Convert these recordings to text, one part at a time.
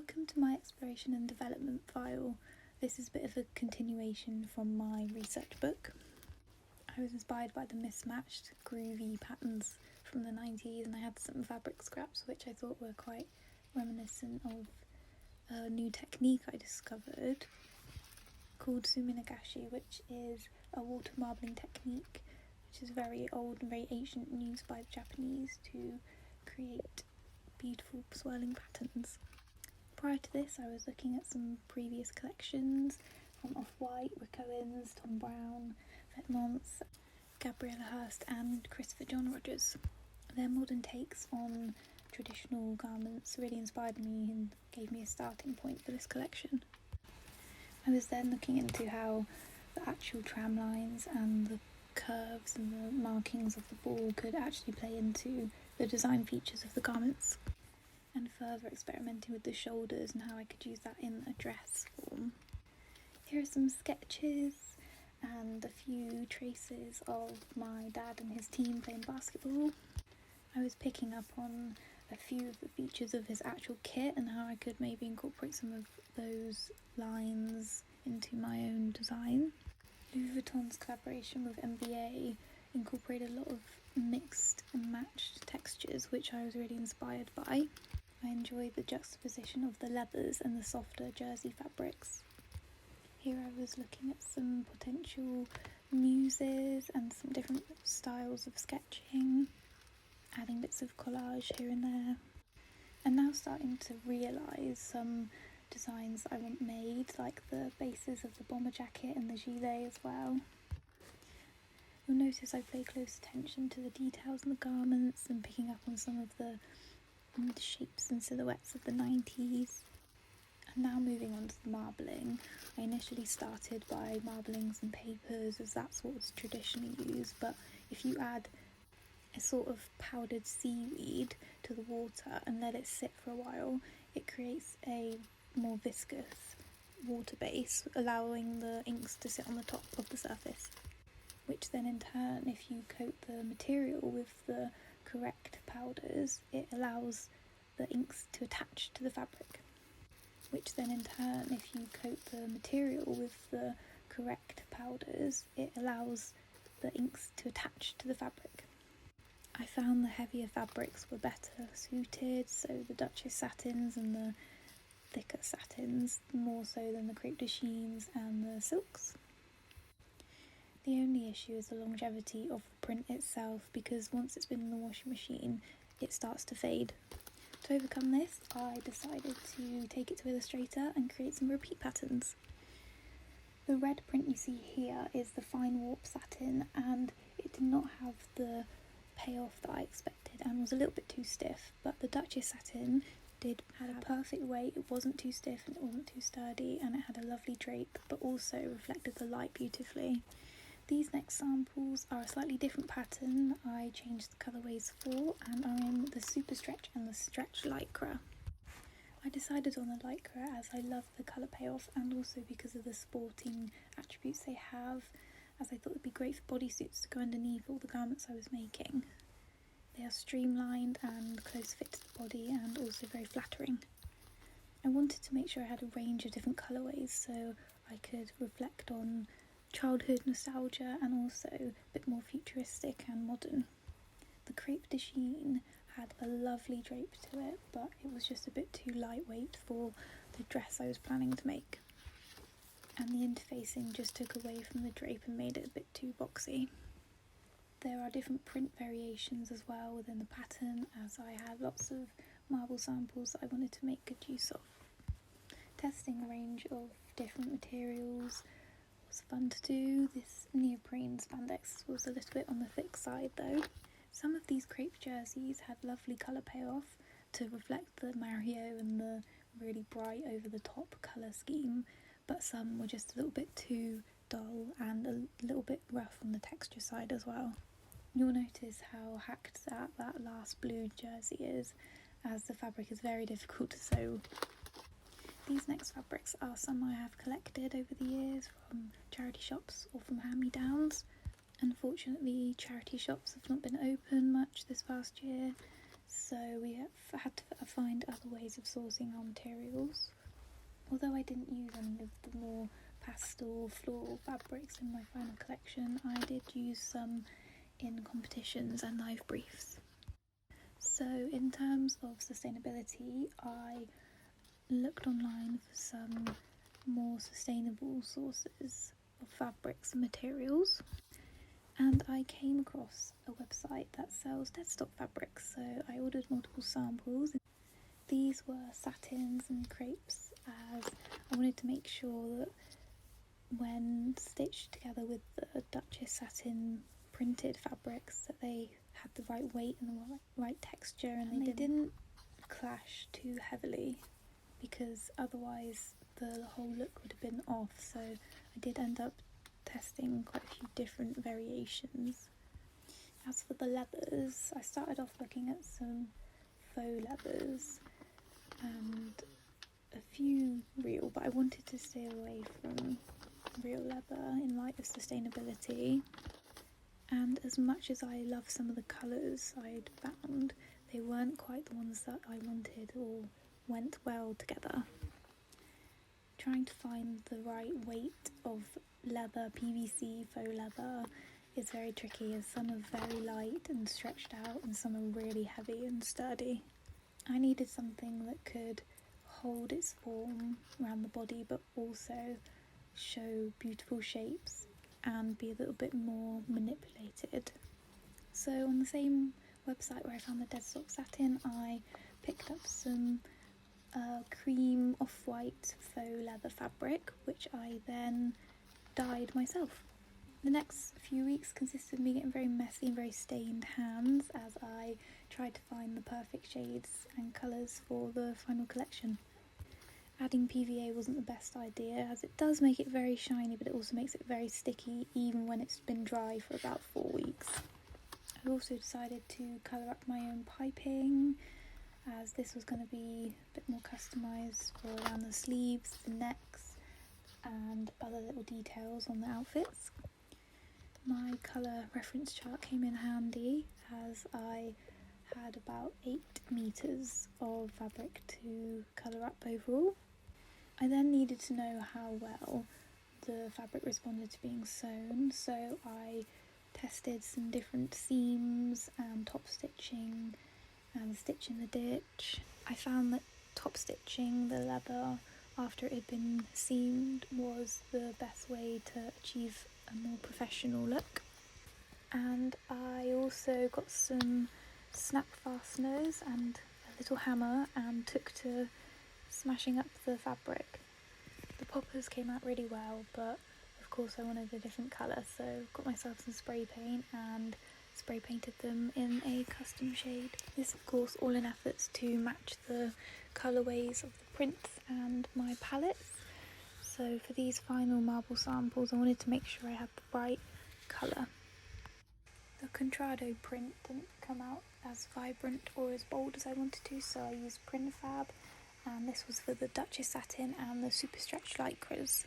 Welcome to my exploration and development file. This is a bit of a continuation from my research book. I was inspired by the mismatched, groovy patterns from the 90s, and I had some fabric scraps which I thought were quite reminiscent of a new technique I discovered called suminagashi, which is a water marbling technique which is very old and very ancient and used by the Japanese to create beautiful swirling patterns. Prior to this, I was looking at some previous collections from Off-White, Rick Owens, Tom Brown, Vetements, Gabriella Hurst and Christopher John Rogers. Their modern takes on traditional garments really inspired me and gave me a starting point for this collection. I was then looking into how the actual tram lines and the curves and the markings of the ball could actually play into the design features of the garments, and further experimenting with the shoulders and how I could use that in a dress form. Here are some sketches and a few traces of my dad and his team playing basketball. I was picking up on a few of the features of his actual kit and how I could maybe incorporate some of those lines into my own design. Louis Vuitton's collaboration with NBA incorporated a lot of mixed and matched textures, which I was really inspired by. I enjoyed the juxtaposition of the leathers and the softer jersey fabrics. Here I was looking at some potential muses and some different styles of sketching, adding bits of collage here and there, and now starting to realise some designs I want made, like the bases of the bomber jacket and the gilet as well. You'll notice I pay close attention to the details in the garments and picking up on some of the shapes and silhouettes of the 90s. And now moving on to the marbling. I initially started by marbling some papers, as that's what was traditionally used, but if you add a sort of powdered seaweed to the water and let it sit for a while, it creates a more viscous water base, allowing the inks to sit on the top of the surface, which then in turn, if you coat the material with the correct powders, it allows the inks to attach to the fabric, which then in turn, if you coat the material with the correct powders, it allows the inks to attach to the fabric. I found the heavier fabrics were better suited, so the Duchess satins and the thicker satins, more so than the crepe de chines and the silks. The only issue is the longevity of the print itself, because once it's been in the washing machine, it starts to fade. To overcome this, I decided to take it to Illustrator and create some repeat patterns. The red print you see here is the fine warp satin, and it did not have the payoff that I expected and was a little bit too stiff, but the Duchess satin had a perfect weight. It wasn't too stiff and it wasn't too sturdy, and it had a lovely drape but also reflected the light beautifully. These next samples are a slightly different pattern I changed the colourways for, and are in the super stretch and the stretch lycra. I decided on the lycra as I love the colour payoff and also because of the sporting attributes they have, as I thought it would be great for bodysuits to go underneath all the garments I was making. They are streamlined and close fit to the body and also very flattering. I wanted to make sure I had a range of different colourways so I could reflect on childhood nostalgia and also a bit more futuristic and modern. The crepe de chine had a lovely drape to it, but it was just a bit too lightweight for the dress I was planning to make, and the interfacing just took away from the drape and made it a bit too boxy. There are different print variations as well within the pattern, as I had lots of marble samples that I wanted to make good use of. Testing a range of different materials was fun to do. This neoprene spandex was a little bit on the thick side though. Some of these crepe jerseys had lovely colour payoff to reflect the Mario and the really bright over the top colour scheme, but some were just a little bit too dull and a little bit rough on the texture side as well. You'll notice how hacked that last blue jersey is, as the fabric is very difficult to sew. These next fabrics are some I have collected over the years from charity shops or from hand-me-downs. Unfortunately, charity shops have not been open much this past year, so we had to find other ways of sourcing our materials. Although I didn't use any of the more pastel floral fabrics in my final collection, I did use some in competitions and live briefs. So in terms of sustainability, I looked online for some more sustainable sources of fabrics and materials, and I came across a website that sells dead stock fabrics, so I ordered multiple samples. These were satins and crepes, as I wanted to make sure that when stitched together with the Duchess satin printed fabrics that they had the right weight and the right texture, and they didn't clash too heavily, because otherwise the whole look would have been off. So I did end up testing quite a few different variations. As for the leathers, I started off looking at some faux leathers and a few real, but I wanted to stay away from real leather in light of sustainability. And as much as I love some of the colours I'd found, they weren't quite the ones that I wanted or went well together. Trying to find the right weight of leather, PVC, faux leather, is very tricky, as some are very light and stretched out and some are really heavy and sturdy. I needed something that could hold its form around the body but also show beautiful shapes and be a little bit more manipulated. So on the same website where I found the dead stock satin, I picked up some cream off-white faux leather fabric, which I then dyed myself. The next few weeks consisted of me getting very messy and very stained hands as I tried to find the perfect shades and colours for the final collection. Adding PVA wasn't the best idea, as it does make it very shiny, but it also makes it very sticky even when it's been dry for about 4 weeks. I also decided to colour up my own piping, as this was going to be a bit more customised for around the sleeves, the necks, and other little details on the outfits. My colour reference chart came in handy, as I had about 8 metres of fabric to colour up overall. I then needed to know how well the fabric responded to being sewn, so I tested some different seams and top stitching and stitching the ditch. I found that top stitching the leather after it had been seamed was the best way to achieve a more professional look. And I also got some snap fasteners and a little hammer and took to smashing up the fabric. The poppers came out really well, but of course I wanted a different colour, so got myself some spray paint and spray painted them in a custom shade. This of course all in efforts to match the colourways of the prints and my palettes. So for these final marble samples I wanted to make sure I had the right colour. The Contrado print didn't come out as vibrant or as bold as I wanted to, so I used print fab, and this was for the Duchess satin and the super stretch lycras.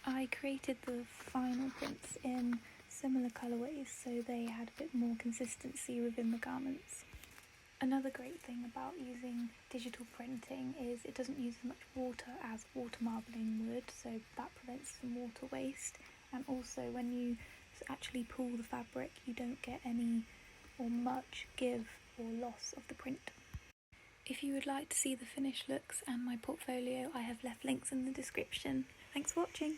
I created the final prints in similar colourways so they had a bit more consistency within the garments. Another great thing about using digital printing is it doesn't use as much water as water marbling would, so that prevents some water waste, and also when you actually pull the fabric you don't get any or much give or loss of the print. If you would like to see the finished looks and my portfolio, I have left links in the description. Thanks for watching!